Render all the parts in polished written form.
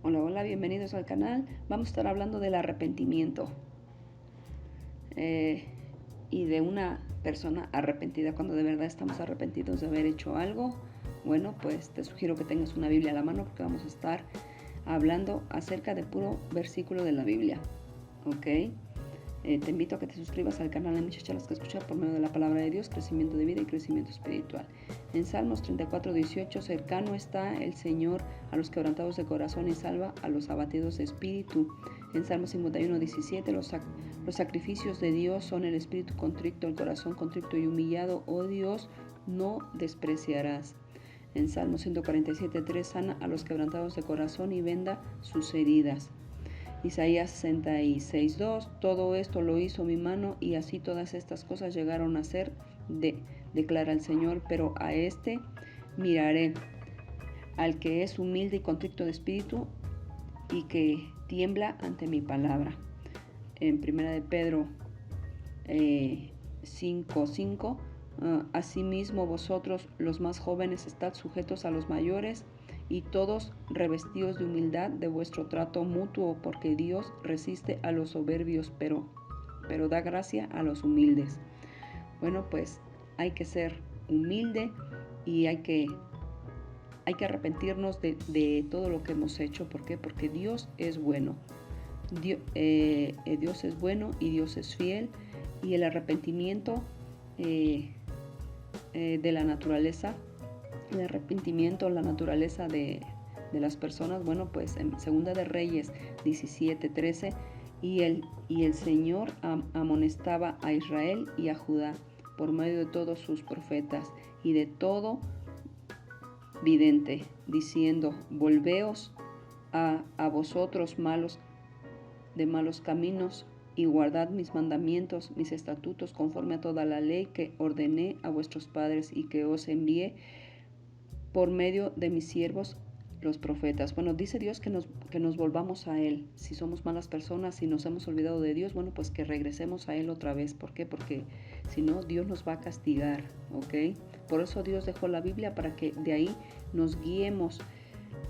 Hola, hola, bienvenidos al canal. Vamos a estar hablando del arrepentimiento y de una persona arrepentida. Cuando de verdad estamos arrepentidos de haber hecho algo, bueno, pues te sugiero que tengas una Biblia a la mano porque vamos a estar hablando acerca de puro versículo de la Biblia. ¿Ok? Te invito a que te suscribas al canal. Hay muchas charlas que escuchar por medio de la palabra de Dios, crecimiento de vida y crecimiento espiritual. En Salmos 34:18, cercano está el Señor a los quebrantados de corazón y salva a los abatidos de espíritu. En Salmos 51:17, los sacrificios de Dios son el espíritu contrito, el corazón contrito y humillado. Oh Dios, no despreciarás. En Salmos 147:3, sana a los quebrantados de corazón y venda sus heridas. Isaías 66:2, todo esto lo hizo mi mano y así todas estas cosas llegaron a ser, declara el Señor, pero a este miraré, al que es humilde y contrito de espíritu y que tiembla ante mi palabra. En 1 de Pedro 5:5, asimismo vosotros los más jóvenes estad sujetos a los mayores y todos revestidos de humildad de vuestro trato mutuo, porque Dios resiste a los soberbios, pero da gracia a los humildes. Bueno, pues hay que ser humilde y hay que arrepentirnos de todo lo que hemos hecho. ¿Por qué? Porque Dios es bueno. Dios es bueno y Dios es fiel, y el arrepentimiento de la naturaleza, la naturaleza de las personas, bueno, pues en Segunda de Reyes 17:13, y el Señor amonestaba a Israel y a Judá por medio de todos sus profetas y de todo vidente, diciendo: volveos a vosotros de malos caminos, y guardad mis mandamientos, mis estatutos, conforme a toda la ley que ordené a vuestros padres y que os envié por medio de mis siervos los profetas. Bueno, dice Dios que nos volvamos a Él. Si somos malas personas, si nos hemos olvidado de Dios, bueno, pues que regresemos a Él otra vez. ¿Por qué? Porque si no, Dios nos va a castigar, ¿ok? Por eso Dios dejó la Biblia, para que de ahí nos guiemos.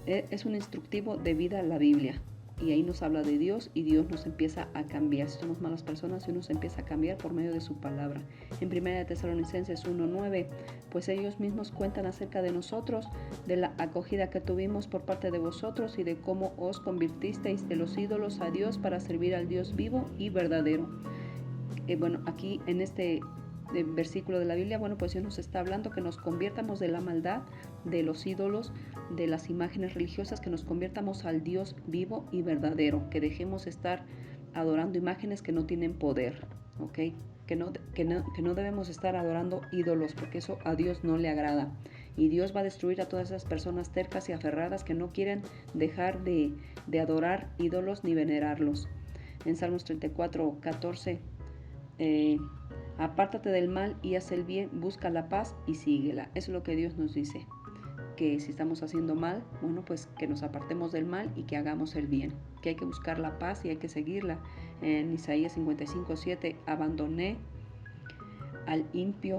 Es un instructivo de vida la Biblia. Y ahí nos habla de Dios y Dios nos empieza a cambiar. Si somos malas personas, Dios nos empieza a cambiar por medio de su palabra. En 1 Tesalonicenses 1:9, pues ellos mismos cuentan acerca de nosotros, de la acogida que tuvimos por parte de vosotros y de cómo os convirtisteis de los ídolos a Dios para servir al Dios vivo y verdadero. Bueno, aquí en este versículo de la Biblia, bueno, pues Dios nos está hablando que nos conviertamos de la maldad, de los ídolos, de las imágenes religiosas, que nos conviertamos al Dios vivo y verdadero, que dejemos estar adorando imágenes que no tienen poder, ¿ok? Que no debemos estar adorando ídolos, porque eso a Dios no le agrada. Y Dios va a destruir a todas esas personas tercas y aferradas que no quieren dejar de adorar ídolos ni venerarlos. En Salmos 34:14, apártate del mal y haz el bien, busca la paz y síguela. Eso es lo que Dios nos dice, que si estamos haciendo mal, bueno, pues que nos apartemos del mal y que hagamos el bien, que hay que buscar la paz y hay que seguirla. En Isaías 55:7, abandoné al impío,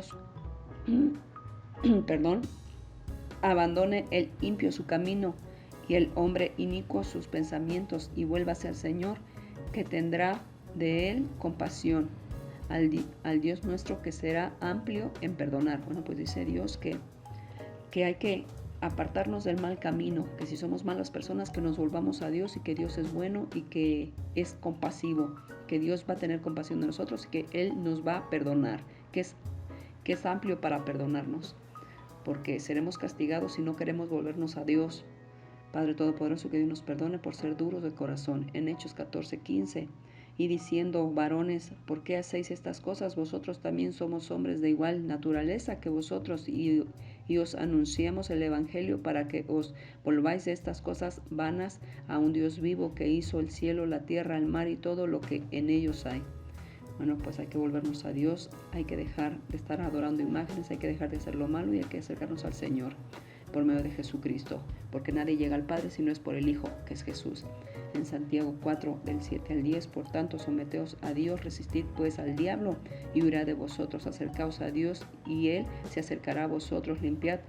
perdón, abandone el impío su camino y el hombre inicuo sus pensamientos, y vuélvase al Señor, que tendrá de él compasión, al Dios nuestro, que será amplio en perdonar. Bueno, pues dice Dios que hay que apartarnos del mal camino, que si somos malas personas, que nos volvamos a Dios, y que Dios es bueno y que es compasivo, que Dios va a tener compasión de nosotros y que Él nos va a perdonar, que es amplio para perdonarnos, porque seremos castigados si no queremos volvernos a Dios. Padre Todopoderoso, que Dios nos perdone por ser duros de corazón. En Hechos 14:15, y diciendo: varones, ¿por qué hacéis estas cosas? Vosotros también somos hombres de igual naturaleza que vosotros, y os anunciamos el Evangelio, para que os volváis de estas cosas vanas a un Dios vivo, que hizo el cielo, la tierra, el mar y todo lo que en ellos hay. Bueno, pues hay que volvernos a Dios, hay que dejar de estar adorando imágenes, hay que dejar de hacer lo malo y hay que acercarnos al Señor por medio de Jesucristo, porque nadie llega al Padre si no es por el Hijo, que es Jesús. En Santiago 4:7-10, por tanto, someteos a Dios, resistid pues al diablo y huirá de vosotros. Acercaos a Dios y Él se acercará a vosotros. Limpiad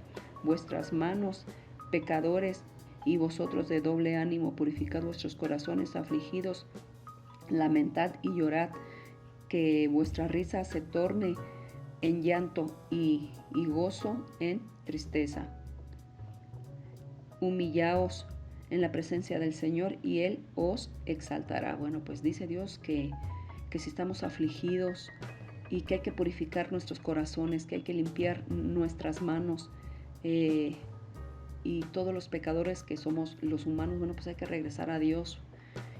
vuestras manos, pecadores, Y vosotros de doble ánimo, purificad vuestros corazones afligidos, lamentad y llorad, que vuestra risa se torne en llanto y gozo en tristeza. Humillaos en la presencia del Señor y Él os exaltará. Bueno, pues dice Dios que si estamos afligidos y que hay que purificar nuestros corazones, que hay que limpiar nuestras manos, y todos los pecadores que somos los humanos, bueno, pues hay que regresar a Dios.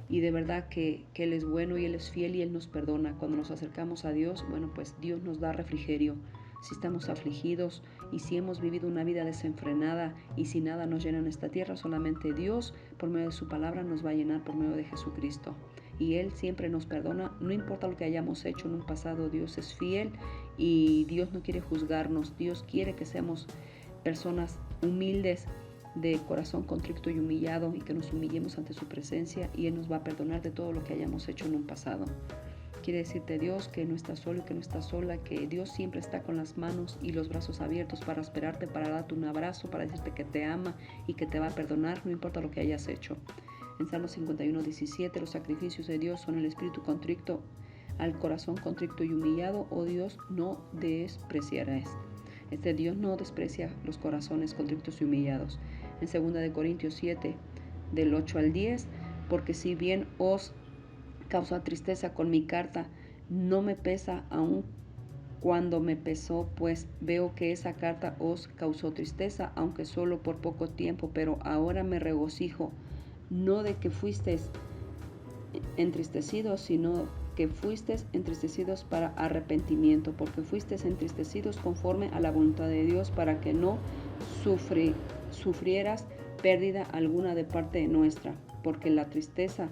Y de verdad que Él es bueno y Él es fiel y Él nos perdona. Cuando nos acercamos a Dios, bueno, pues Dios nos da refrigerio. Si estamos afligidos y si hemos vivido una vida desenfrenada y si nada nos llena en esta tierra, solamente Dios, por medio de su palabra, nos va a llenar por medio de Jesucristo. Y Él siempre nos perdona, no importa lo que hayamos hecho en un pasado. Dios es fiel y Dios no quiere juzgarnos. Dios quiere que seamos personas humildes, de corazón contrito y humillado, y que nos humillemos ante su presencia, y Él nos va a perdonar de todo lo que hayamos hecho en un pasado. Quiere decirte Dios que no estás solo y que no estás sola, que Dios siempre está con las manos y los brazos abiertos para esperarte, para darte un abrazo, para decirte que te ama y que te va a perdonar, no importa lo que hayas hecho. En Salmo 51:17, los sacrificios de Dios son el espíritu contrito, al corazón contrito y humillado, oh Dios, no despreciarás. Dios no desprecia los corazones contritos y humillados. En 2 Corintios 7, del 8 al 10, porque si bien os causa tristeza con mi carta, no me pesa aún cuando me pesó, pues veo que esa carta os causó tristeza, aunque solo por poco tiempo, pero ahora me regocijo, no de que fuisteis entristecidos, sino que fuisteis entristecidos para arrepentimiento, porque fuisteis entristecidos conforme a la voluntad de Dios, para que no sufrieras pérdida alguna de parte nuestra, porque la tristeza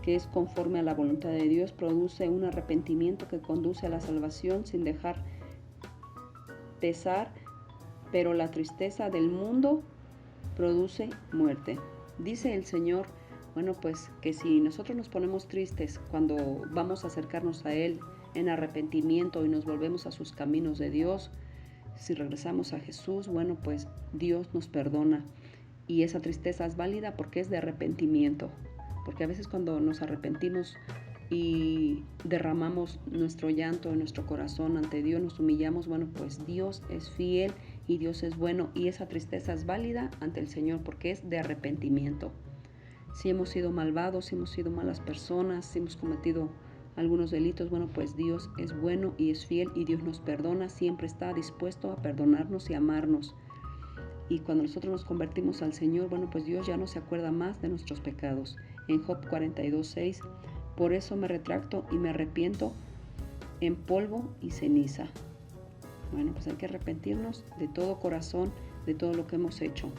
que es conforme a la voluntad de Dios produce un arrepentimiento que conduce a la salvación sin dejar pesar, pero la tristeza del mundo produce muerte. Dice el Señor, bueno, pues que si nosotros nos ponemos tristes cuando vamos a acercarnos a Él en arrepentimiento y nos volvemos a sus caminos de Dios, si regresamos a Jesús, bueno, pues Dios nos perdona. Y esa tristeza es válida porque es de arrepentimiento. Porque a veces cuando nos arrepentimos y derramamos nuestro llanto en nuestro corazón ante Dios, nos humillamos, bueno, pues Dios es fiel y Dios es bueno, y esa tristeza es válida ante el Señor porque es de arrepentimiento. Si hemos sido malvados, si hemos sido malas personas, si hemos cometido algunos delitos, bueno, pues Dios es bueno y es fiel y Dios nos perdona, siempre está dispuesto a perdonarnos y amarnos. Y cuando nosotros nos convertimos al Señor, bueno, pues Dios ya no se acuerda más de nuestros pecados. En Job 42:6, por eso me retracto y me arrepiento en polvo y ceniza. Bueno, pues hay que arrepentirnos de todo corazón, de todo lo que hemos hecho.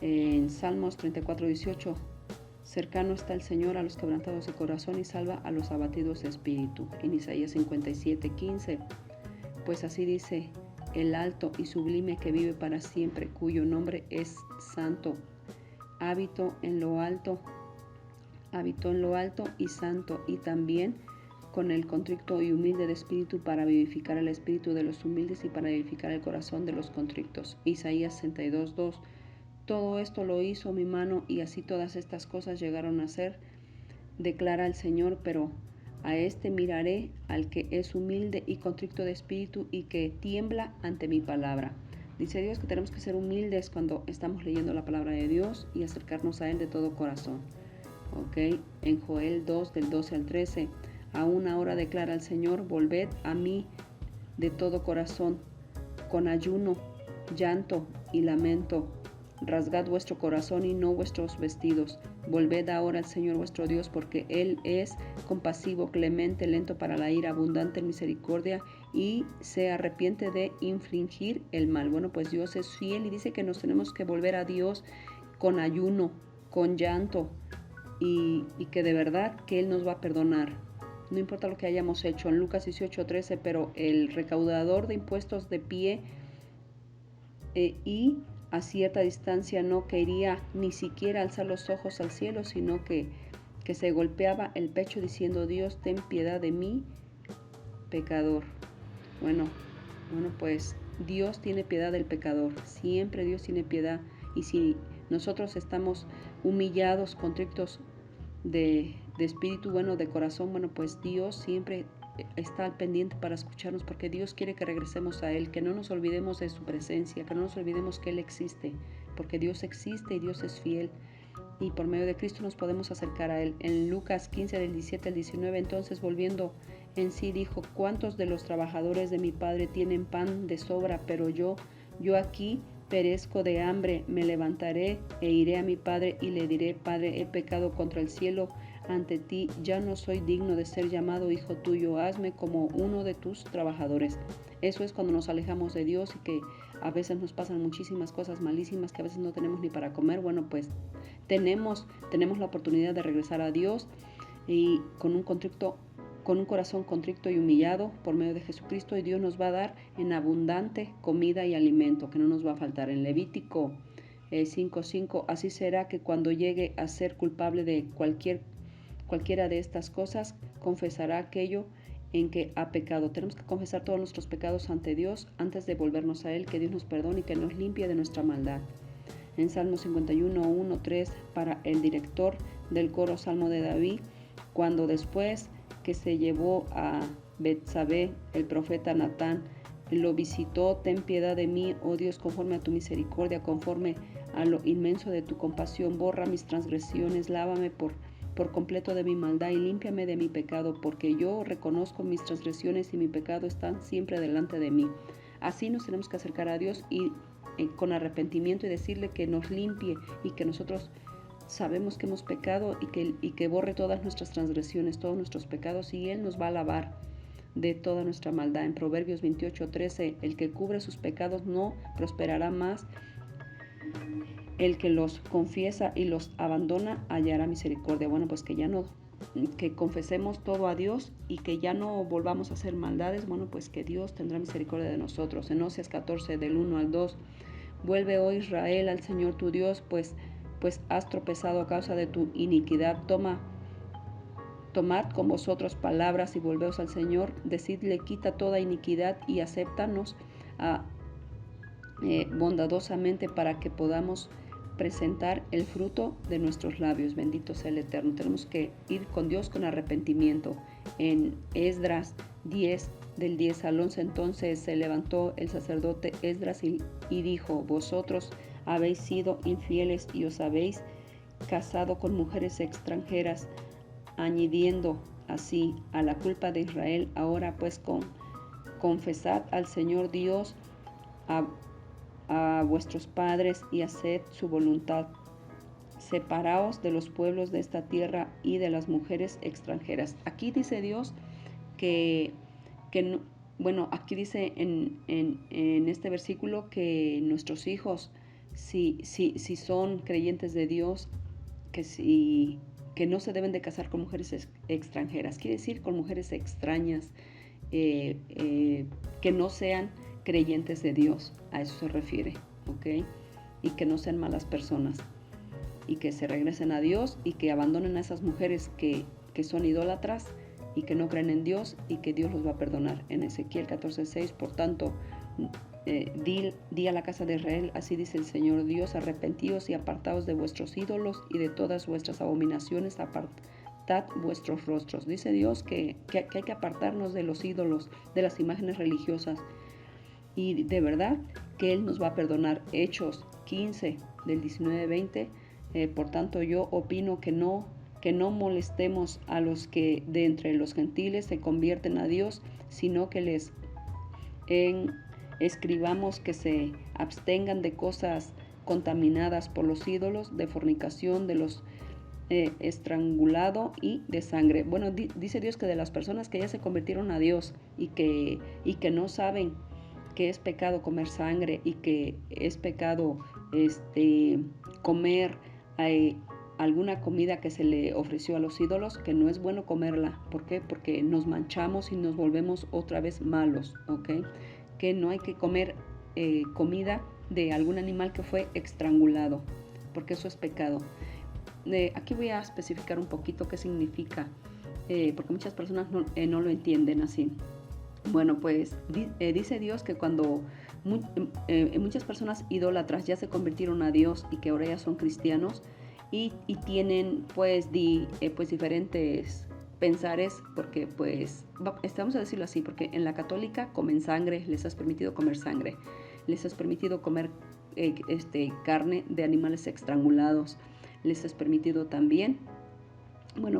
En Salmos 34:18, cercano está el Señor a los quebrantados de corazón y salva a los abatidos de espíritu. En Isaías 57:15, pues así dice el alto y sublime que vive para siempre, cuyo nombre es santo. Habitó en lo alto y santo, y también con el contrito y humilde de espíritu, para vivificar el espíritu de los humildes y para vivificar el corazón de los contritos. Isaías 62:2, todo esto lo hizo mi mano, y así todas estas cosas llegaron a ser, declara el Señor, pero a este miraré, al que es humilde y contrito de espíritu y que tiembla ante mi palabra. Dice Dios que tenemos que ser humildes cuando estamos leyendo la palabra de Dios y acercarnos a Él de todo corazón. ¿Ok? En Joel 2, del 12 al 13, aún ahora declara el Señor, volved a mí de todo corazón, con ayuno, llanto y lamento. Rasgad vuestro corazón y no vuestros vestidos. Volved ahora al Señor vuestro Dios, porque Él es compasivo, clemente, lento para la ira, abundante en misericordia, y se arrepiente de infligir el mal. Bueno, pues Dios es fiel y dice que nos tenemos que volver a Dios con ayuno, con llanto, y que de verdad que Él nos va a perdonar. No importa lo que hayamos hecho. En Lucas 18:13, pero el recaudador de impuestos de pie y a cierta distancia no quería ni siquiera alzar los ojos al cielo, sino que se golpeaba el pecho diciendo, Dios, ten piedad de mí, pecador. Bueno, pues Dios tiene piedad del pecador. Siempre Dios tiene piedad. Y si nosotros estamos humillados, contritos de espíritu, bueno, de corazón, bueno, pues Dios siempre está al pendiente para escucharnos, porque Dios quiere que regresemos a Él, que no nos olvidemos de su presencia, que no nos olvidemos que Él existe, porque Dios existe y Dios es fiel, y por medio de Cristo nos podemos acercar a Él. En Lucas 15, del 17 al 19, entonces volviendo en sí dijo: ¿cuántos de los trabajadores de mi Padre tienen pan de sobra, pero yo aquí perezco de hambre? Me levantaré e iré a mi padre y le diré: Padre, he pecado contra el cielo ante ti, ya no soy digno de ser llamado hijo tuyo, hazme como uno de tus trabajadores. Eso es cuando nos alejamos de Dios y que a veces nos pasan muchísimas cosas malísimas que a veces no tenemos ni para comer. Bueno, pues tenemos la oportunidad de regresar a Dios y con un corazón contrito y humillado por medio de Jesucristo, y Dios nos va a dar en abundante comida y alimento que no nos va a faltar. En Levítico 5:5, así será que cuando llegue a ser culpable de cualquiera de estas cosas, confesará aquello en que ha pecado. Tenemos que confesar todos nuestros pecados ante Dios antes de volvernos a Él, que Dios nos perdone y que nos limpie de nuestra maldad. En Salmo 51:1-3, para el director del coro Salmo de David, cuando después que se llevó a Betsabé, el profeta Natán lo visitó: ten piedad de mí, oh Dios, conforme a tu misericordia, conforme a lo inmenso de tu compasión, borra mis transgresiones, lávame por completo de mi maldad y límpiame de mi pecado, porque yo reconozco mis transgresiones y mi pecado están siempre delante de mí. Así nos tenemos que acercar a Dios y con arrepentimiento, y decirle que nos limpie y que nosotros sabemos que hemos pecado y que borre todas nuestras transgresiones, todos nuestros pecados, y Él nos va a lavar de toda nuestra maldad. En Proverbios 28:13, el que cubre sus pecados no prosperará más, el que los confiesa y los abandona hallará misericordia. Bueno, pues que confesemos todo a Dios y que ya no volvamos a hacer maldades. Bueno, pues que Dios tendrá misericordia de nosotros. En Oseas 14, del 1-2, vuelve, oh Israel, al Señor tu Dios, pues has tropezado a causa de tu iniquidad. Tomad con vosotros palabras y volveos al Señor. Decidle: quita toda iniquidad y acéptanos bondadosamente, para que podamos presentar el fruto de nuestros labios. Bendito sea el Eterno. Tenemos que ir con Dios con arrepentimiento. En Esdras 10, del 10-11, entonces se levantó el sacerdote Esdras y dijo: vosotros habéis sido infieles y os habéis casado con mujeres extranjeras, añadiendo así a la culpa de Israel. Ahora pues confesad al Señor Dios, a vuestros padres, y haced su voluntad. Separaos de los pueblos de esta tierra y de las mujeres extranjeras. Aquí dice Dios que no, bueno, aquí dice en este versículo que nuestros hijos, si son creyentes de Dios, que no se deben de casar con mujeres extranjeras. Quiere decir con mujeres extrañas, que no sean creyentes de Dios. A eso se refiere, ¿ok? Y que no sean malas personas, y que se regresen a Dios y que abandonen a esas mujeres que son idólatras y que no creen en Dios, y que Dios los va a perdonar. En Ezequiel 14:6, por tanto, di a la casa de Israel: así dice el Señor Dios, arrepentíos y apartaos de vuestros ídolos y de todas vuestras abominaciones, apartad vuestros rostros. Dice Dios que hay que apartarnos de los ídolos, de las imágenes religiosas, y de verdad que Él nos va a perdonar. Hechos 15, del 19-20, por tanto yo opino que no molestemos a los que de entre los gentiles se convierten a Dios, sino que les escribamos que se abstengan de cosas contaminadas por los ídolos, de fornicación, de los estrangulado y de sangre. Bueno, dice Dios que de las personas que ya se convirtieron a Dios y que no saben que es pecado comer sangre, y que es pecado comer alguna comida que se le ofreció a los ídolos, que no es bueno comerla. ¿Por qué? Porque nos manchamos y nos volvemos otra vez malos, ¿ok? Que no hay que comer comida de algún animal que fue estrangulado, porque eso es pecado. Aquí voy a especificar un poquito qué significa, porque muchas personas no lo entienden así. Bueno, pues dice Dios que cuando muchas personas idólatras ya se convirtieron a Dios y que ahora ya son cristianos y tienen pues diferentes pensares, porque pues vamos a decirlo así, porque en la católica comen sangre, les has permitido comer sangre, les has permitido comer carne de animales estrangulados, les has permitido también,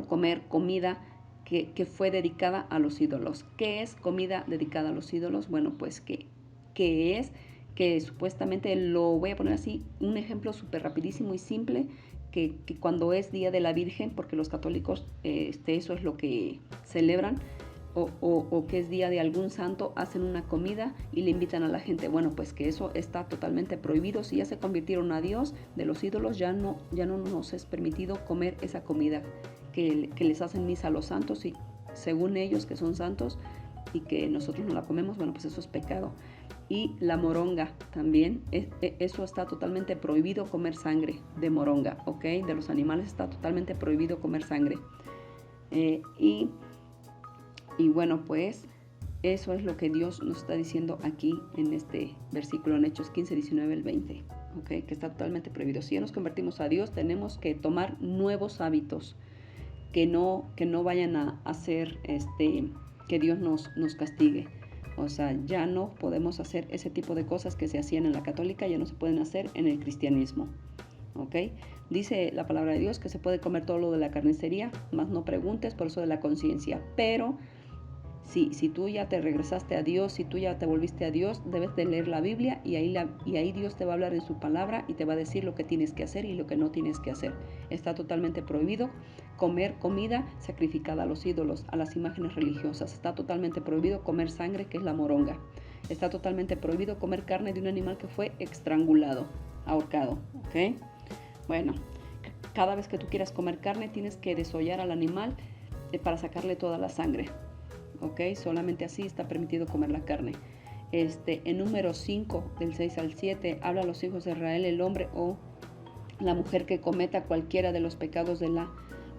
comer comida que fue dedicada a los ídolos. ¿Qué es comida dedicada a los ídolos? Bueno, pues que es que supuestamente, lo voy a poner así, un ejemplo súper rapidísimo y simple, que cuando es Día de la Virgen, porque los católicos eso es lo que celebran, o que es día de algún santo, hacen una comida y le invitan a la gente. Bueno, pues que eso está totalmente prohibido. Si ya se convirtieron a Dios de los ídolos, ya no nos es permitido comer esa comida que les hacen misa a los santos, y según ellos que son santos, y que nosotros no la comemos, bueno, pues eso es pecado. Y la moronga también, eso está totalmente prohibido, comer sangre de moronga, ¿ok? De los animales está totalmente prohibido comer sangre. Y bueno, pues eso es lo que Dios nos está diciendo aquí en este versículo, en Hechos 15, 19 al 20, ¿ok? Que está totalmente prohibido. Si ya nos convertimos a Dios, tenemos que tomar nuevos hábitos que no vayan a hacer que Dios nos castigue. O sea, ya no podemos hacer ese tipo de cosas que se hacían en la católica, ya no se pueden hacer en el cristianismo, ¿ok? Dice la palabra de Dios que se puede comer todo lo de la carnicería, más no preguntes por eso de la conciencia. Pero si tú ya te regresaste a Dios, si tú ya te volviste a Dios, debes de leer la Biblia, y ahí Dios te va a hablar en su palabra y te va a decir lo que tienes que hacer y lo que no tienes que hacer. Está totalmente prohibido comer comida sacrificada a los ídolos, a las imágenes religiosas. Está totalmente prohibido comer sangre, que es la moronga. Está totalmente prohibido comer carne de un animal que fue estrangulado, ahorcado, ¿ok? Bueno, cada vez que tú quieras comer carne, tienes que desollar al animal para sacarle toda la sangre. ¿Ok? Solamente así está permitido comer la carne. En número 5, del 6 al 7, habla a los hijos de Israel: el hombre o la mujer que cometa cualquiera de los pecados de la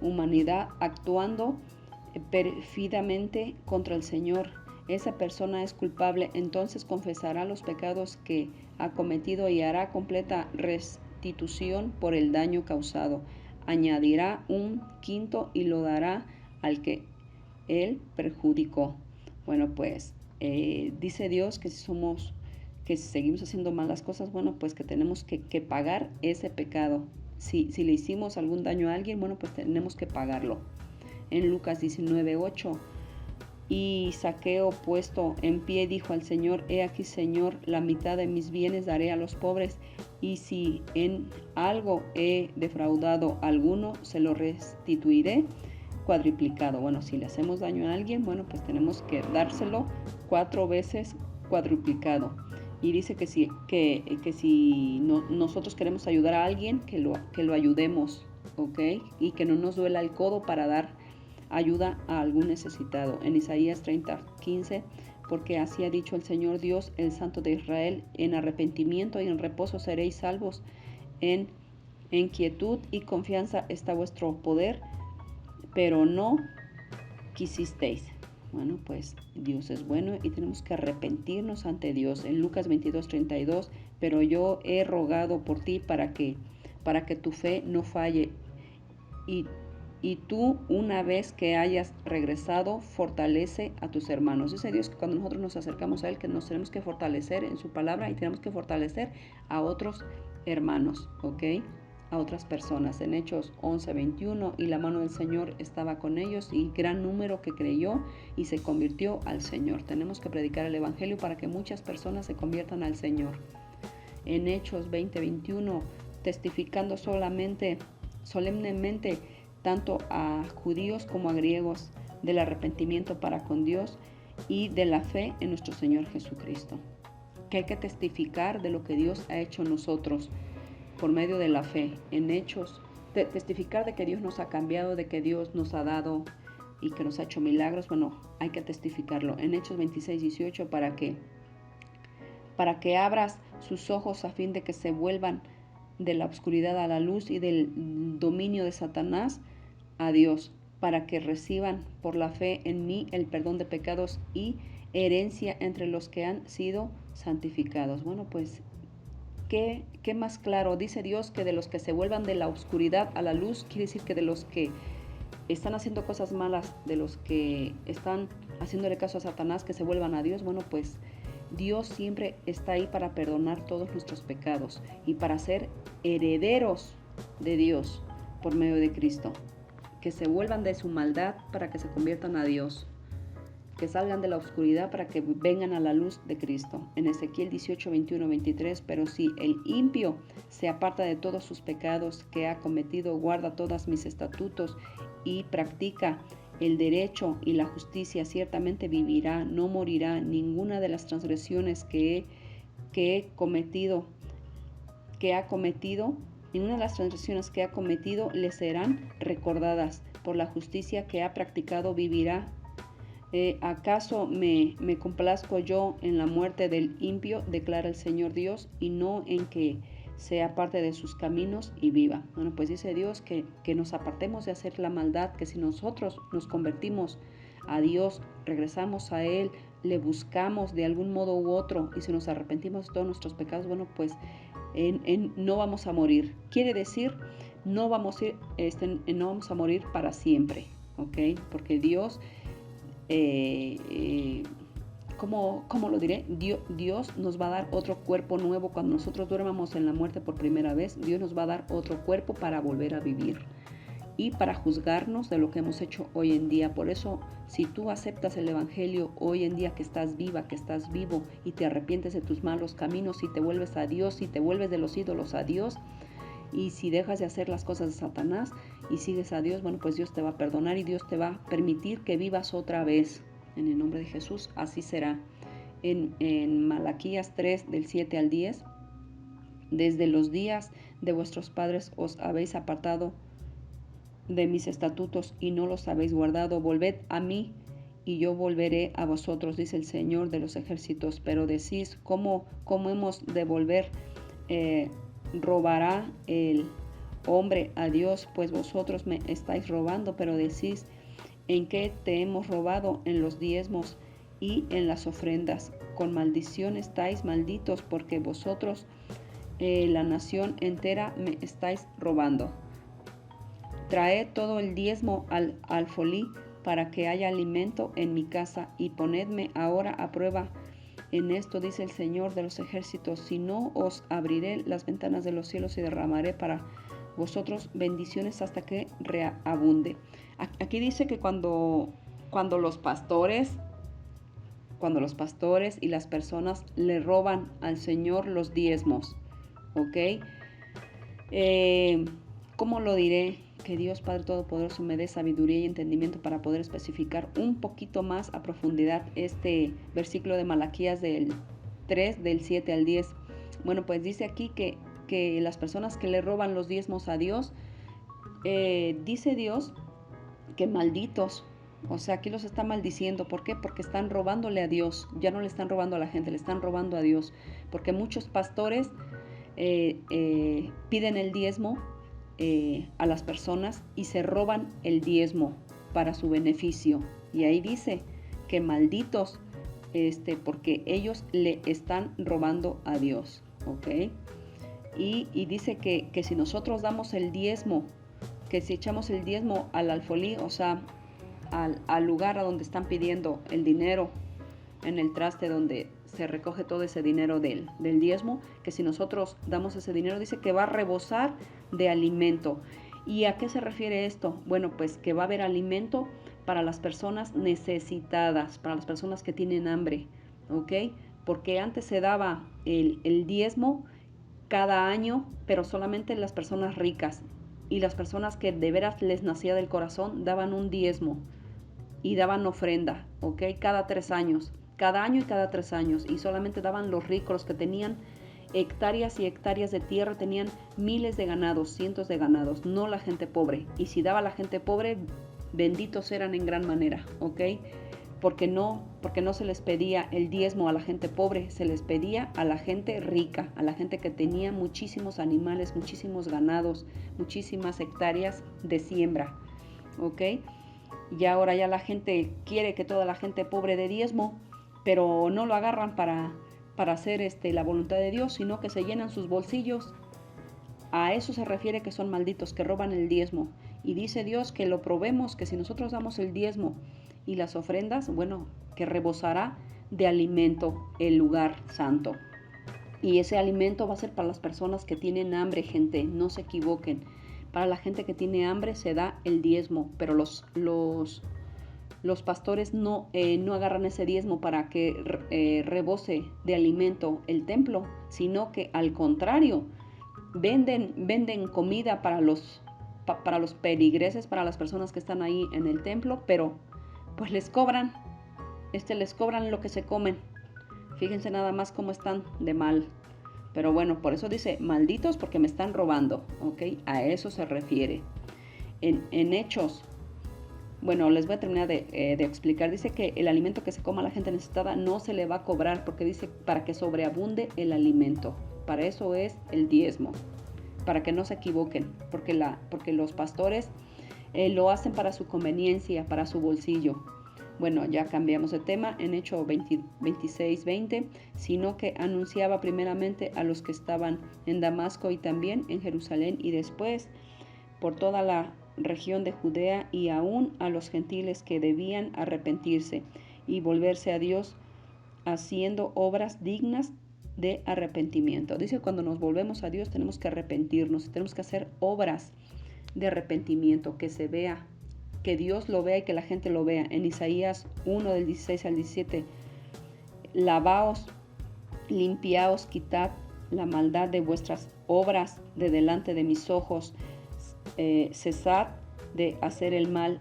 humanidad, actuando pérfidamente contra el Señor, esa persona es culpable. Entonces confesará los pecados que ha cometido y hará completa restitución por el daño causado. Añadirá un quinto y lo dará al que él perjudicó. Bueno, pues dice Dios que si seguimos haciendo malas cosas, bueno, pues que tenemos que pagar ese pecado. Si le hicimos algún daño a alguien, bueno, pues tenemos que pagarlo. En Lucas 19:8, y Zaqueo, puesto en pie, dijo al Señor: he aquí, Señor, la mitad de mis bienes daré a los pobres, y si en algo he defraudado a alguno, se lo restituiré cuadruplicado. Bueno, si le hacemos daño a alguien, bueno, pues tenemos que dárselo 4 veces cuadruplicado. Y dice que si nosotros queremos ayudar a alguien, que lo ayudemos, ¿ok? Y que no nos duela el codo para dar ayuda a algún necesitado. En Isaías 30:15, porque así ha dicho el Señor Dios, el Santo de Israel: en arrepentimiento y en reposo seréis salvos, en quietud y confianza está vuestro poder, pero no quisisteis. Bueno, pues Dios es bueno y tenemos que arrepentirnos ante Dios. En Lucas 22:32, pero yo he rogado por ti para que tu fe no falle, y tú, una vez que hayas regresado, fortalece a tus hermanos. Dice Dios que cuando nosotros nos acercamos a Él, que nos tenemos que fortalecer en su palabra, y tenemos que fortalecer a otros hermanos, ¿ok? A otras personas. En Hechos 11:21, y la mano del Señor estaba con ellos, y gran número que creyó y se convirtió al Señor. Tenemos que predicar el Evangelio para que muchas personas se conviertan al Señor. En Hechos 20:21, testificando solemnemente tanto a judíos como a griegos del arrepentimiento para con Dios y de la fe en nuestro Señor Jesucristo. Que hay que testificar de lo que Dios ha hecho en nosotros por medio de la fe. En Hechos, testificar de que Dios nos ha cambiado, de que Dios nos ha dado y que nos ha hecho milagros. Bueno, hay que testificarlo. En Hechos 26:18, para que abras sus ojos a fin de que se vuelvan de la oscuridad a la luz y del dominio de Satanás a Dios, para que reciban por la fe en mí el perdón de pecados y herencia entre los que han sido santificados. Bueno, pues, ¿qué más claro? Dice Dios que de los que se vuelvan de la oscuridad a la luz, quiere decir que de los que están haciendo cosas malas, de los que están haciéndole caso a Satanás, que se vuelvan a Dios. Bueno, pues Dios siempre está ahí para perdonar todos nuestros pecados y para ser herederos de Dios por medio de Cristo. Que se vuelvan de su maldad para que se conviertan a Dios. Que salgan de la oscuridad para que vengan a la luz de Cristo. En Ezequiel 18, 21, 23, pero si el impío se aparta de todos sus pecados que ha cometido, guarda todos mis estatutos y practica el derecho y la justicia, ciertamente vivirá, no morirá. Ninguna de las transgresiones que ha cometido, ninguna de las transgresiones que ha cometido le serán recordadas. Por la justicia que ha practicado vivirá. ¿Acaso me complazco yo en la muerte del impío? Declara el Señor Dios, y no en que sea parte de sus caminos y viva. Bueno, pues dice Dios que nos apartemos de hacer la maldad, que si nosotros nos convertimos a Dios, regresamos a Él, le buscamos de algún modo u otro, y si nos arrepentimos de todos nuestros pecados, bueno, pues no vamos a morir. Quiere decir, no vamos a morir para siempre, ¿ok? Porque Dios... ¿Cómo lo diré? Dios nos va a dar otro cuerpo nuevo cuando nosotros duermamos en la muerte por primera vez. Dios nos va a dar otro cuerpo para volver a vivir y para juzgarnos de lo que hemos hecho hoy en día. Por eso, si tú aceptas el Evangelio hoy en día, que estás viva, que estás vivo, y te arrepientes de tus malos caminos, y te vuelves a Dios, y te vuelves de los ídolos a Dios, y si dejas de hacer las cosas de Satanás y sigues a Dios, bueno, pues Dios te va a perdonar y Dios te va a permitir que vivas otra vez. En el nombre de Jesús, así será. En Malaquías 3, del 7 al 10, desde los días de vuestros padres os habéis apartado de mis estatutos y no los habéis guardado. Volved a mí y yo volveré a vosotros, dice el Señor de los ejércitos. Pero decís, ¿cómo hemos de volver? ¿Robará el hombre a Dios? Pues vosotros me estáis robando. Pero decís, ¿en qué te hemos robado? En los diezmos y en las ofrendas. Con maldición estáis malditos, porque vosotros, la nación entera, me estáis robando. Traed todo el diezmo al alfolí, para que haya alimento en mi casa, y ponedme ahora a prueba en esto, dice el Señor de los ejércitos. Si no, os abriré las ventanas de los cielos y derramaré para vosotros bendiciones hasta que reabunde. Aquí dice que cuando los pastores y las personas le roban al Señor los diezmos, ¿ok? ¿Cómo lo diré? Que Dios Padre Todopoderoso me dé sabiduría y entendimiento para poder especificar un poquito más a profundidad este versículo de Malaquías del 3, del 7 al 10. Bueno, pues dice aquí que las personas que le roban los diezmos a Dios, dice Dios que malditos. O sea, aquí los está maldiciendo. ¿Por qué? Porque están robándole a Dios. Ya no le están robando a la gente, le están robando a Dios. Porque muchos pastores piden el diezmo a las personas y se roban el diezmo para su beneficio. Y ahí dice que malditos, porque ellos le están robando a Dios, ¿ok? Y dice que si nosotros damos el diezmo, que si echamos el diezmo al alfolí, o sea, al lugar a donde están pidiendo el dinero, en el traste donde se recoge todo ese dinero del diezmo, que si nosotros damos ese dinero, dice que va a rebosar de alimento. ¿Y a qué se refiere esto? Bueno, pues que va a haber alimento para las personas necesitadas, para las personas que tienen hambre, ¿ok? Porque antes se daba el diezmo cada año, pero solamente las personas ricas, y las personas que de veras les nacía del corazón daban un diezmo y daban ofrenda, ¿ok? Cada 3 años. Cada año y cada 3 años, y solamente daban los ricos, los que tenían hectáreas y hectáreas de tierra, tenían miles de ganados, cientos de ganados, no la gente pobre. Y si daba la gente pobre, benditos eran en gran manera, ¿ok? Porque no se les pedía el diezmo a la gente pobre, se les pedía a la gente rica, a la gente que tenía muchísimos animales, muchísimos ganados, muchísimas hectáreas de siembra, ¿ok? Y ahora ya la gente quiere que toda la gente pobre dé diezmo, pero no lo agarran para hacer la voluntad de Dios, sino que se llenan sus bolsillos. A eso se refiere que son malditos, que roban el diezmo. Y dice Dios que lo probemos, que si nosotros damos el diezmo y las ofrendas, bueno, que rebosará de alimento el lugar santo. Y ese alimento va a ser para las personas que tienen hambre, gente, no se equivoquen. Para la gente que tiene hambre se da el diezmo, pero los pastores no agarran ese diezmo para que rebose de alimento el templo, sino que al contrario, venden comida para los peligreses, para las personas que están ahí en el templo, pero pues les cobran lo que se comen. Fíjense nada más cómo están de mal. Pero bueno, por eso dice, malditos porque me están robando, ¿ok? A eso se refiere. En Hechos, bueno, les voy a terminar de explicar. Dice que el alimento que se coma a la gente necesitada no se le va a cobrar, porque dice para que sobreabunde el alimento. Para eso es el diezmo, para que no se equivoquen, porque los pastores lo hacen para su conveniencia, para su bolsillo. Bueno, ya cambiamos de tema en Hechos 26:20, sino que anunciaba primeramente a los que estaban en Damasco y también en Jerusalén y después por toda la región de Judea y aún a los gentiles que debían arrepentirse y volverse a Dios haciendo obras dignas de arrepentimiento. Dice, cuando nos volvemos a Dios tenemos que arrepentirnos, tenemos que hacer obras de arrepentimiento, que se vea, que Dios lo vea y que la gente lo vea. En Isaías 1 del 16 al 17, lavaos, limpiaos, quitad la maldad de vuestras obras de delante de mis ojos, cesad de hacer el mal,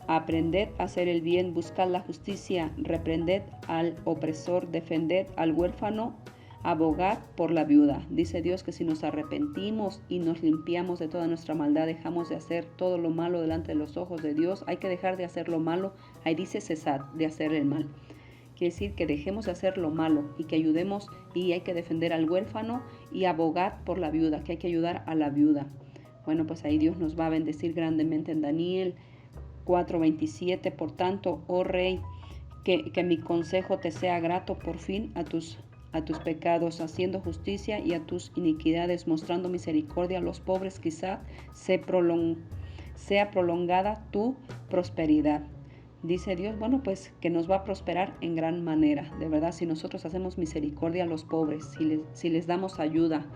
aprended a hacer el bien, buscad la justicia, reprended al opresor, defended al huérfano, abogad por la viuda. Dice Dios que si nos arrepentimos y nos limpiamos de toda nuestra maldad, dejamos de hacer todo lo malo delante de los ojos de Dios, hay que dejar de hacer lo malo. Ahí dice cesad de hacer el mal. Quiere decir que dejemos de hacer lo malo y que ayudemos, y hay que defender al huérfano y abogad por la viuda, que hay que ayudar a la viuda. Bueno, pues ahí Dios nos va a bendecir grandemente en Daniel 4:27. Por tanto, oh rey, que mi consejo te sea grato por fin a tus pecados, haciendo justicia y a tus iniquidades, mostrando misericordia a los pobres, quizá sea prolongada tu prosperidad. Dice Dios, bueno, pues que nos va a prosperar en gran manera, de verdad, si nosotros hacemos misericordia a los pobres, si les damos ayuda,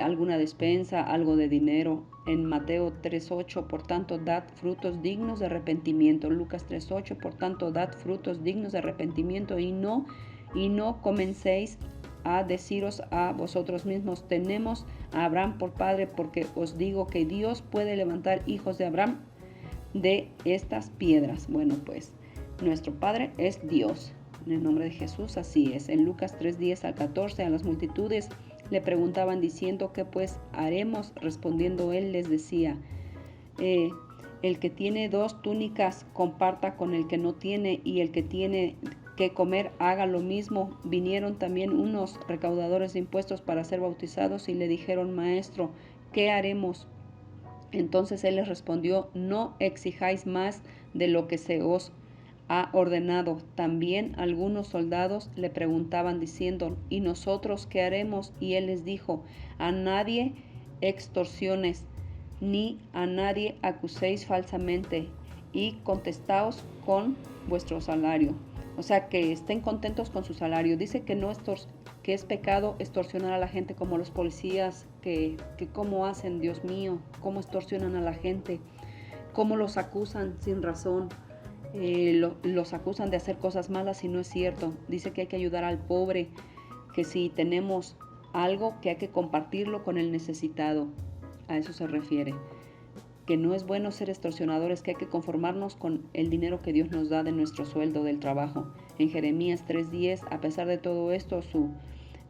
alguna despensa, algo de dinero. En Mateo 3:8, por tanto, dad frutos dignos de arrepentimiento. Lucas 3:8, por tanto, dad frutos dignos de arrepentimiento y no comencéis a deciros a vosotros mismos, tenemos a Abraham por padre, porque os digo que Dios puede levantar hijos de Abraham de estas piedras. Bueno, pues nuestro Padre es Dios. En el nombre de Jesús, así es. En Lucas 3:10 al 14, a las multitudes le preguntaban diciendo, ¿qué pues haremos? Respondiendo él les decía, el que tiene 2 túnicas comparta con el que no tiene, y el que tiene que comer haga lo mismo. Vinieron también unos recaudadores de impuestos para ser bautizados y le dijeron, Maestro, ¿qué haremos? Entonces él les respondió, no exijáis más de lo que se os ha ordenado. También algunos soldados le preguntaban diciendo, ¿y nosotros qué haremos? Y él les dijo, a nadie extorsiones, ni a nadie acuséis falsamente, y contestaos con vuestro salario. O sea, que estén contentos con su salario. Dice que que es pecado extorsionar a la gente como los policías, que cómo hacen, Dios mío, cómo extorsionan a la gente, cómo los acusan sin razón, los acusan de hacer cosas malas y no es cierto. Dice que hay que ayudar al pobre, que si tenemos algo que hay que compartirlo con el necesitado. A eso se refiere. Que no es bueno ser extorsionadores, que hay que conformarnos con el dinero que Dios nos da de nuestro sueldo del trabajo. En Jeremías 3:10, a pesar de todo esto,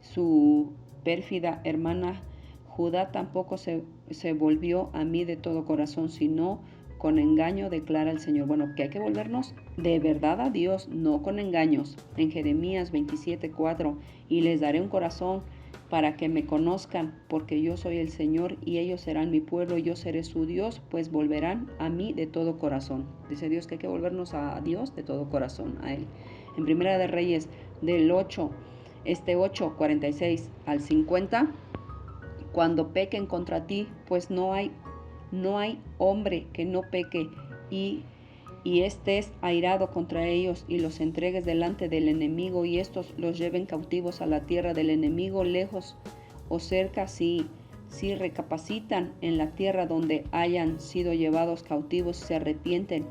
su pérfida hermana Judá tampoco se volvió a mí de todo corazón, sino con engaño, declara el Señor. Bueno, que hay que volvernos de verdad a Dios, no con engaños. En Jeremías 27:4, y les daré un corazón para que me conozcan, porque yo soy el Señor y ellos serán mi pueblo y yo seré su Dios, pues volverán a mí de todo corazón. Dice Dios que hay que volvernos a Dios de todo corazón, a Él. En Primera de Reyes del 8, 46 al 50, cuando pequen contra ti, pues no hay hombre que no peque y estés airado contra ellos y los entregues delante del enemigo y estos los lleven cautivos a la tierra del enemigo, lejos o cerca, si recapacitan en la tierra donde hayan sido llevados cautivos, se arrepienten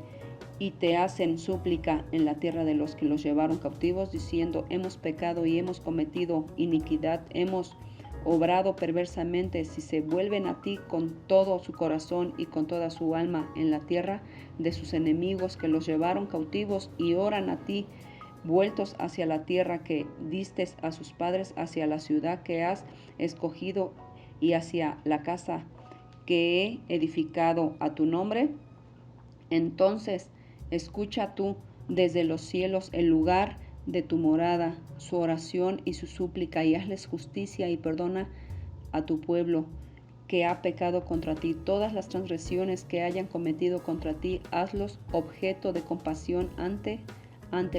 y te hacen súplica en la tierra de los que los llevaron cautivos, diciendo, hemos pecado y hemos cometido iniquidad, hemos obrado perversamente, si se vuelven a ti con todo su corazón y con toda su alma en la tierra de sus enemigos que los llevaron cautivos y oran a ti, vueltos hacia la tierra que distes a sus padres, hacia la ciudad que has escogido y hacia la casa que he edificado a tu nombre, entonces escucha tú desde los cielos el lugar de tu morada, su oración y su súplica, y hazles justicia y perdona a tu pueblo que ha pecado contra ti. Todas las transgresiones que hayan cometido contra ti, hazlos objeto de compasión ante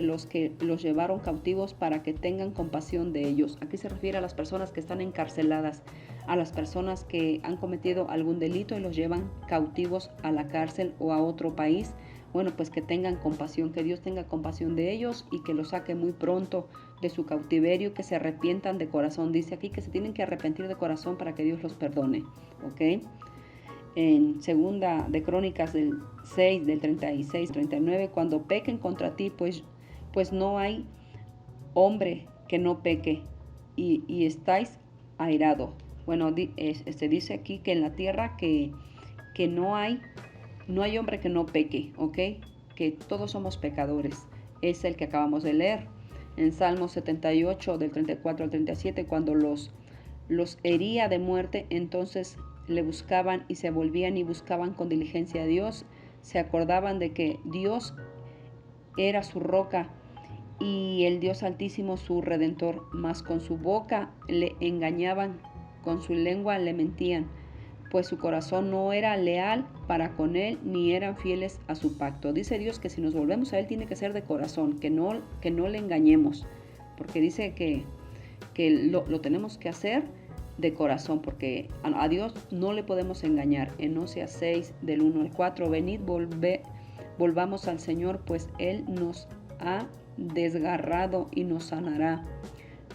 los que los llevaron cautivos, para que tengan compasión de ellos. Aquí se refiere a las personas que están encarceladas, a las personas que han cometido algún delito y los llevan cautivos a la cárcel o a otro país. Bueno, pues que tengan compasión, que Dios tenga compasión de ellos y que los saque muy pronto de su cautiverio, que se arrepientan de corazón. Dice aquí que se tienen que arrepentir de corazón para que Dios los perdone, ¿ok? En Segunda de Crónicas del 6, del 36, 39, cuando pequen contra ti, pues no hay hombre que no peque y estáis airados. Bueno, dice aquí que en la tierra que no hay hombre que no peque, ¿ok? Que todos somos pecadores. Es el que acabamos de leer. En Salmo 78, del 34 al 37, cuando los hería de muerte, entonces le buscaban y se volvían y buscaban con diligencia a Dios. Se acordaban de que Dios era su roca y el Dios Altísimo su Redentor, mas con su boca le engañaban, con su lengua le mentían, pues su corazón no era leal para con él, ni eran fieles a su pacto. Dice Dios que si nos volvemos a él tiene que ser de corazón, que no le engañemos, porque dice que lo tenemos que hacer de corazón, porque a Dios no le podemos engañar. En Oseas 6, del 1 al 4, venid, volvamos al Señor, pues Él nos ha desgarrado y nos sanará,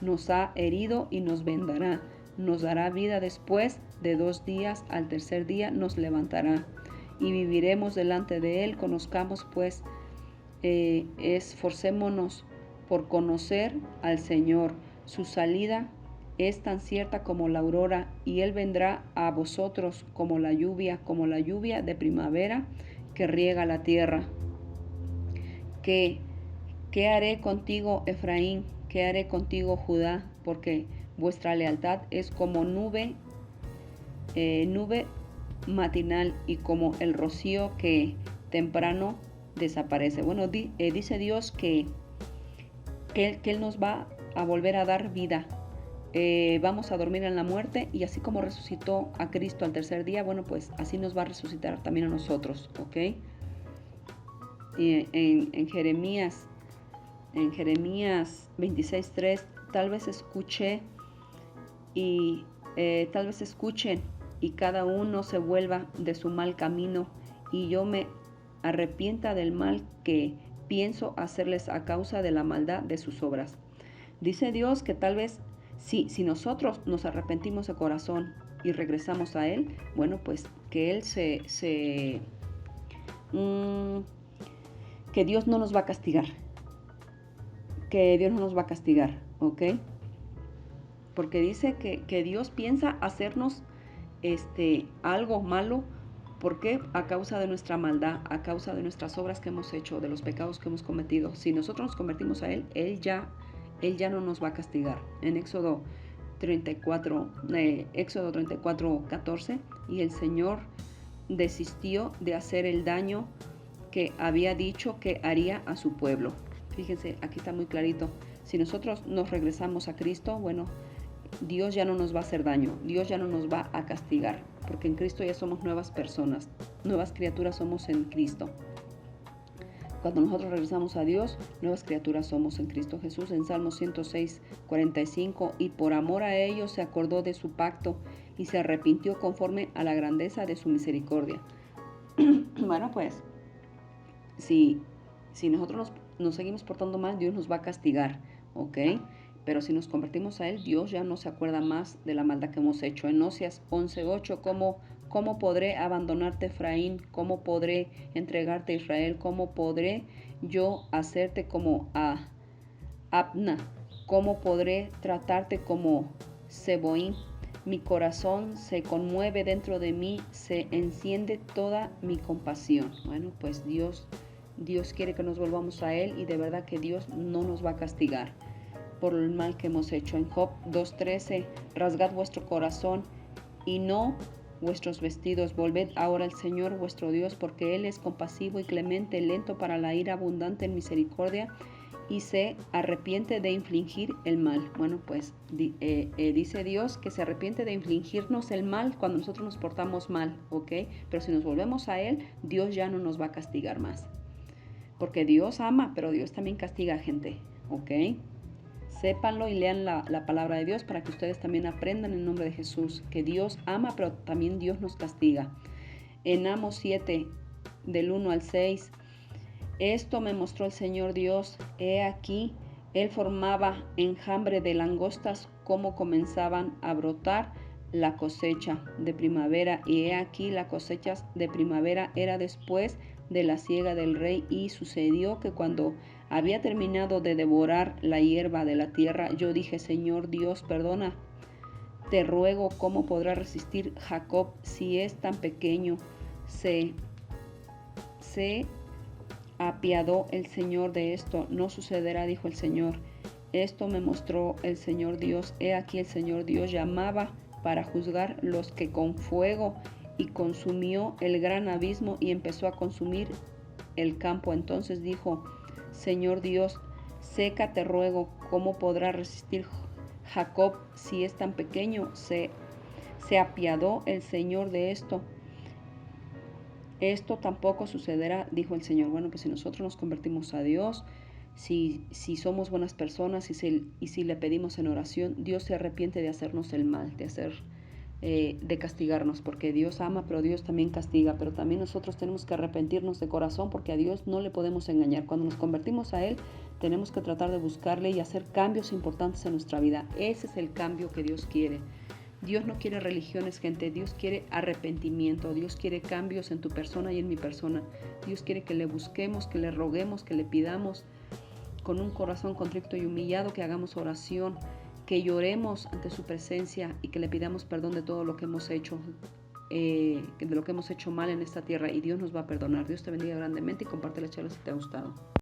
nos ha herido y nos vendará, nos dará vida después de 2 días, al tercer día nos levantará y viviremos delante de Él. Conozcamos pues, esforcémonos por conocer al Señor. Su salida es tan cierta como la aurora, y Él vendrá a vosotros como la lluvia de primavera que riega la tierra. ¿Qué haré contigo, Efraín? ¿Qué haré contigo, Judá? Porque vuestra lealtad es como nube matinal y como el rocío que temprano desaparece. Bueno, dice Dios que Él nos va a volver a dar vida. Vamos a dormir en la muerte, y así como resucitó a Cristo al tercer día, bueno, pues así nos va a resucitar también a nosotros, ¿ok? Y en Jeremías 26:3, tal vez escuchen y cada uno se vuelva de su mal camino, y yo me arrepienta del mal que pienso hacerles a causa de la maldad de sus obras. Dice Dios que tal vez si nosotros nos arrepentimos de corazón y regresamos a Él, bueno, pues que Él que Dios no nos va a castigar. Que Dios no nos va a castigar, ¿ok? Porque dice que Dios piensa hacernos algo malo. ¿Por qué? A causa de nuestra maldad, a causa de nuestras obras que hemos hecho, de los pecados que hemos cometido. Si nosotros nos convertimos a Él, Él ya no nos va a castigar. En Éxodo 34:14, y el Señor desistió de hacer el daño que había dicho que haría a su pueblo. Fíjense, aquí está muy clarito. Si nosotros nos regresamos a Cristo, bueno, Dios ya no nos va a hacer daño, Dios ya no nos va a castigar, porque en Cristo ya somos nuevas personas, nuevas criaturas somos en Cristo. Cuando nosotros regresamos a Dios, nuevas criaturas somos en Cristo Jesús. En Salmo 106, 45, y por amor a ellos se acordó de su pacto y se arrepintió conforme a la grandeza de su misericordia. Bueno, pues, si nosotros nos seguimos portando mal, Dios nos va a castigar, ¿ok? Pero si nos convertimos a Él, Dios ya no se acuerda más de la maldad que hemos hecho. En Oseas 11:8, ¿cómo podré abandonarte, Efraín? ¿Cómo podré entregarte, Israel? ¿Cómo podré yo hacerte como a Abna? ¿Cómo podré tratarte como Seboín? Mi corazón se conmueve dentro de mí, se enciende toda mi compasión. Bueno, pues Dios quiere que nos volvamos a Él y de verdad que Dios no nos va a castigar por el mal que hemos hecho. En Job 2:13, rasgad vuestro corazón y no vuestros vestidos. Volved ahora al Señor vuestro Dios, porque Él es compasivo y clemente, lento para la ira, abundante en misericordia, y se arrepiente de infligir el mal. Bueno, pues dice Dios que se arrepiente de infligirnos el mal cuando nosotros nos portamos mal, ¿ok? Pero si nos volvemos a Él, Dios ya no nos va a castigar más. Porque Dios ama, pero Dios también castiga a gente, ¿ok? Sépanlo y lean la palabra de Dios para que ustedes también aprendan en el nombre de Jesús, que Dios ama, pero también Dios nos castiga. En Amos 7, del 1 al 6, esto me mostró el Señor Dios, he aquí, Él formaba enjambre de langostas, como comenzaban a brotar la cosecha de primavera, y he aquí la cosecha de primavera era después de la siega del rey, y sucedió que cuando había terminado de devorar la hierba de la tierra, yo dije, Señor Dios, perdona, te ruego, ¿cómo podrá resistir Jacob si es tan pequeño? Se apiadó el Señor de esto, no sucederá, dijo el Señor. Esto me mostró el Señor Dios, he aquí el Señor Dios llamaba para juzgar los que con fuego, y consumió el gran abismo y empezó a consumir el campo. Entonces dijo, Señor Dios, seca te ruego, ¿cómo podrá resistir Jacob si es tan pequeño? Se apiadó el Señor de esto. Esto tampoco sucederá, dijo el Señor. Bueno, pues si nosotros nos convertimos a Dios, si somos buenas personas y si le pedimos en oración, Dios se arrepiente de hacernos el mal, de castigarnos, porque Dios ama, pero Dios también castiga. Pero también nosotros tenemos que arrepentirnos de corazón, porque a Dios no le podemos engañar. Cuando nos convertimos a Él, tenemos que tratar de buscarle y hacer cambios importantes en nuestra vida. Ese es el cambio que Dios quiere. Dios no quiere religiones, gente. Dios quiere arrepentimiento. Dios quiere cambios en tu persona y en mi persona. Dios quiere que le busquemos, que le roguemos, que le pidamos con un corazón contrito y humillado, que hagamos oración, que lloremos ante su presencia y que le pidamos perdón de todo lo que hemos hecho, de lo que hemos hecho mal en esta tierra, y Dios nos va a perdonar. Dios te bendiga grandemente y comparte la charla si te ha gustado.